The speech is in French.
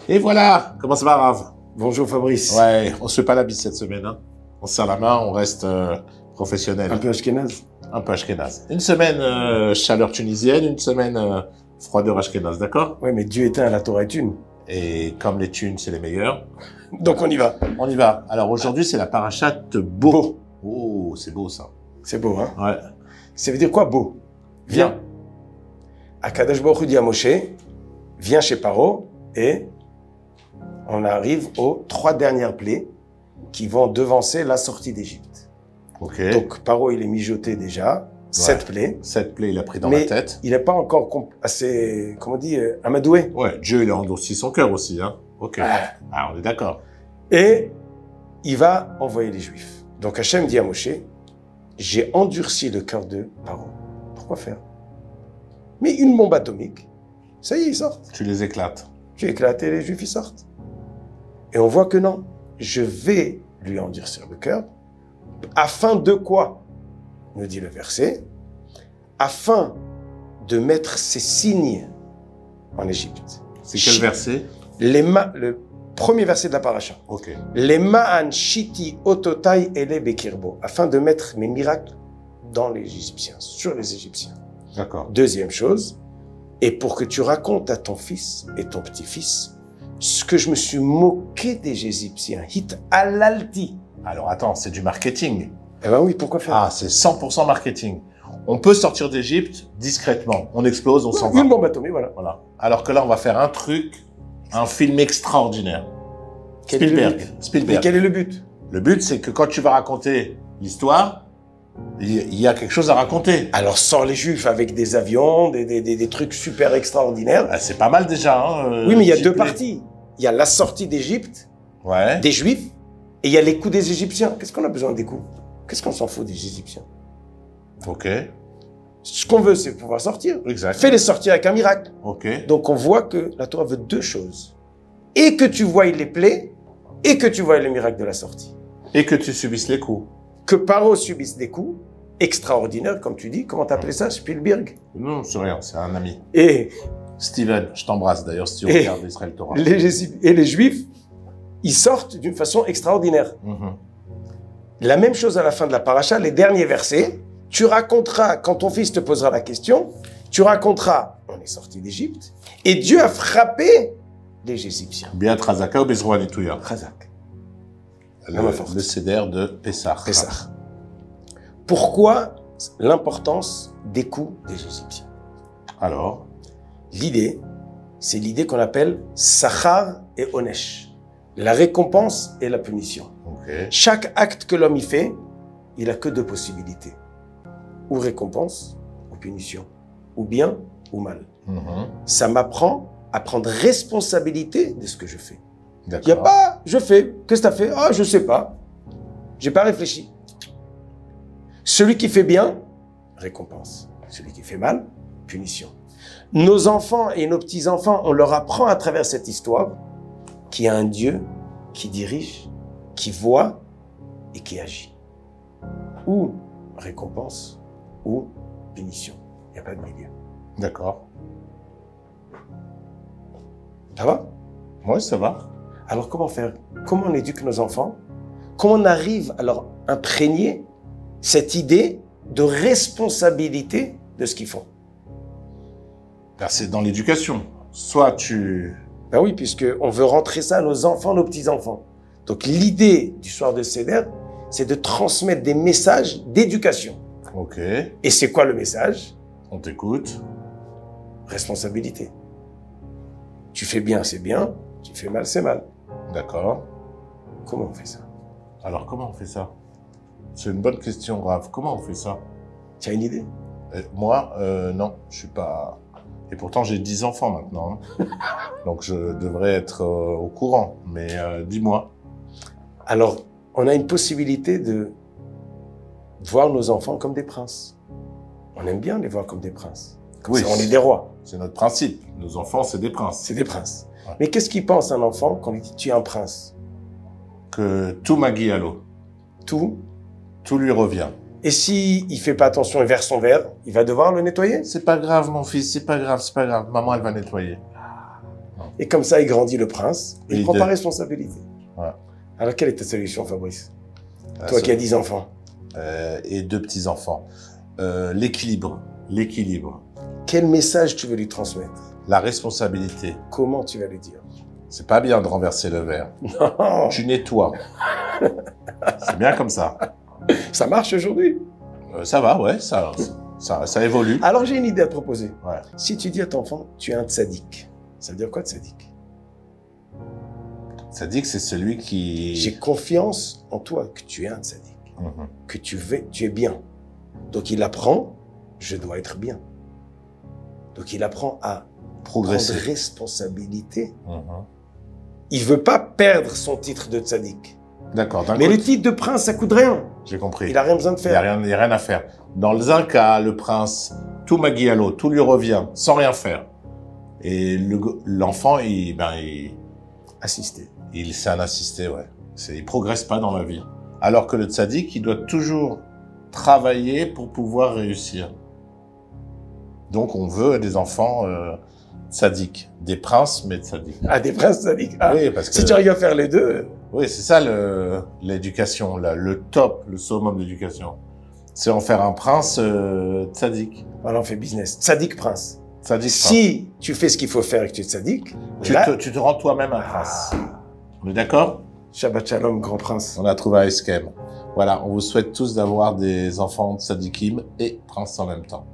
Et voilà, comment ça va, Rav? Bonjour Fabrice. Ouais, on se fait pas la bise cette semaine, hein. On se serre la main, on reste professionnel. Un peu ashkénaze. Un peu ashkénaze. Une semaine chaleur tunisienne, une semaine froideur ashkénaze, d'accord? Ouais, mais Dieu est un, la Torah est une. Et comme les thunes, c'est les meilleurs. Donc on y va. On y va. Alors aujourd'hui, c'est la parachate beau. Oh, c'est beau ça. C'est beau, hein? Ouais. Ça veut dire quoi, beau? Viens. Akadosh Baruch Hu dit à Moshe, viens chez Paro, et on arrive aux 3 dernières plaies qui vont devancer la sortie d'Égypte. Ok. Donc Paro, il est mijoté déjà, 7 plaies. 7 plaies, il a pris dans mais la tête. il n'est pas encore assez, comment on dit, amadoué. Ouais, Dieu, il a endurci son cœur aussi, hein. Ok. Ah, on est d'accord. Et il va envoyer les Juifs. Donc Hachem dit à Moshe, j'ai endurci le cœur de Paro. Pourquoi faire? Mais une bombe atomique, ça y est, ils sortent. Tu les éclates. Tu éclates et les Juifs, ils sortent. Et on voit que non, je vais lui endurcir le cœur, afin de quoi, nous dit le verset, afin de mettre ces signes en Égypte. C'est quel verset? Le premier verset de la paracha. Ok. Les ma'an shiti ototai ele bekirbo, afin de mettre mes miracles dans les Égyptiens, sur les Égyptiens. D'accord. Deuxième chose, et pour que tu racontes à ton fils et ton petit-fils ce que je me suis moqué des Égyptiens. Hit alalti. Alors attends, c'est du marketing. Eh ben oui, pourquoi faire? Ah, c'est 100% marketing. On peut sortir d'Égypte discrètement. On explose, on s'en va. Une bombe atomique, voilà. Voilà. Alors que là, on va faire un truc, un film extraordinaire. Quel est le but? Mais Spielberg. quel est le but? Le but, c'est que quand tu vas raconter l'histoire, il y a quelque chose à raconter. Alors sors les Juifs avec des avions, des trucs super extraordinaires. Ah, c'est pas mal déjà. Hein, oui, mais il y a 2 parties. Il y a la sortie d'Égypte, ouais, des Juifs, et il y a les coups des Égyptiens. Qu'est-ce qu'on a besoin des coups? Qu'est-ce qu'on s'en fout des Égyptiens? Ok. Ce qu'on veut, c'est pouvoir sortir. Exact. Fais-les sortir avec un miracle. Ok. Donc on voit que la Torah veut 2 choses. Et que tu voies les plaies, et que tu voies le miracle de la sortie. Et que tu subisses les coups. Que Paro subisse des coups extraordinaires, comme tu dis. Comment t'appelais ça? Spielberg? Non, c'est rien, c'est un ami. Et Steven, je t'embrasse d'ailleurs si tu regardes Israël Torah. les Juifs, ils sortent d'une façon extraordinaire. La même chose à la fin de la paracha, les derniers versets. Tu raconteras, quand ton fils te posera la question, tu raconteras, on est sorti d'Égypte, et Dieu a frappé les Égyptiens. Biat Razaka ou Bezroa Netouya. Razak. Le céder de Pessah. Pessah. Pourquoi l'importance des coups des Égyptiens? Alors, l'idée, c'est l'idée qu'on appelle Sachar et Onesh. La récompense et la punition. okay. Chaque acte que l'homme y fait, il a que 2 possibilités. Ou récompense, ou punition. Ou bien, ou mal. Ça m'apprend à prendre responsabilité de ce que je fais. Il n'y a pas, je fais. Qu'est-ce que tu as fait? Ah, je sais pas. J'ai pas réfléchi. Celui qui fait bien, récompense. Celui qui fait mal, punition. Nos enfants et nos petits-enfants, on leur apprend à travers cette histoire qu'il y a un Dieu qui dirige, qui voit et qui agit. Ou récompense, ou punition. Il n'y a pas de milieu. D'accord. Ça va? Oui, ça va. Alors comment faire? Comment on éduque nos enfants? Comment on arrive à leur imprégner cette idée de responsabilité de ce qu'ils font? Ben, c'est dans l'éducation. Soit tu... Ben oui, puisqu'on veut rentrer ça à nos enfants, nos petits-enfants. Donc l'idée du soir de Seder, c'est de transmettre des messages d'éducation. Ok. Et c'est quoi le message? On t'écoute. Responsabilité. Tu fais bien, c'est bien. Tu fais mal, c'est mal. D'accord. Comment on fait ça? Alors, comment on fait ça? C'est une bonne question, Rav. Comment on fait ça? Tu as une idée? Moi, non, je suis pas... Et pourtant, j'ai 10 enfants maintenant. Hein. Donc, je devrais être au courant. Mais dis-moi. Alors, on a une possibilité de voir nos enfants comme des princes. On aime bien les voir comme des princes. Comme oui, ça, on est des rois. C'est notre principe. Nos enfants, c'est des princes. C'est des princes. Ouais. Mais qu'est-ce qu'il pense un enfant quand il dit tu es un prince? Que tout magie à l'eau. Tout. Tout lui revient. Et si il fait pas attention et verse son verre, il va devoir le nettoyer? C'est pas grave, mon fils, c'est pas grave, c'est pas grave. Maman, elle va nettoyer. Et comme ça, il grandit le prince. Il ne prend de- pas responsabilité. Ouais. Alors, quelle est ta solution, Fabrice? Toi qui as 10 enfants. Et 2 petits-enfants. L'équilibre. L'équilibre. Quel message tu veux lui transmettre? La responsabilité. Comment tu vas lui dire? C'est pas bien de renverser le verre. Non, Tu nettoies. C'est bien comme ça. ça marche aujourd'hui. Ça va, ouais, ça évolue. Alors, j'ai une idée à te proposer. Ouais. Si tu dis à ton enfant, tu es un tzaddik, ça veut dire quoi, tzaddik? Ça dit que c'est celui qui... J'ai confiance en toi que tu es un tzaddik, Mhm. que tu es bien. Donc, il apprend, je dois être bien. Donc, il apprend à Progresser. prendre responsabilité. Mhm. Il veut pas perdre son titre de tzaddik. D'accord, d'un Mais côté, le titre de prince, ça coûte rien. j'ai compris. Il a rien besoin de Il n'y a, faire. rien à faire. Dans un cas, le prince, tout magie à l'eau, tout lui revient, sans rien faire. Et l'enfant, Assister. c'est un assisté, ouais. Il progresse pas dans la vie. Alors que le tzaddik, il doit toujours travailler pour pouvoir réussir. Donc, on veut des enfants tzaddik. Des princes, mais tzaddik. Ah, des princes tzaddik. Ah, Oui, parce que... si tu arrives à faire les deux, Oui, c'est ça l'éducation, le top, le summum d'éducation. C'est en faire un prince tzaddik. voilà, on fait business. Tzaddik prince. Tzaddik prince. Si tu fais ce qu'il faut faire et que tu es tzaddik, Tu là, te rends toi-même un prince. On est d'accord? Shabbat Shalom, grand prince. On a trouvé un esquème. Voilà, on vous souhaite tous d'avoir des enfants tzaddikim et princes en même temps.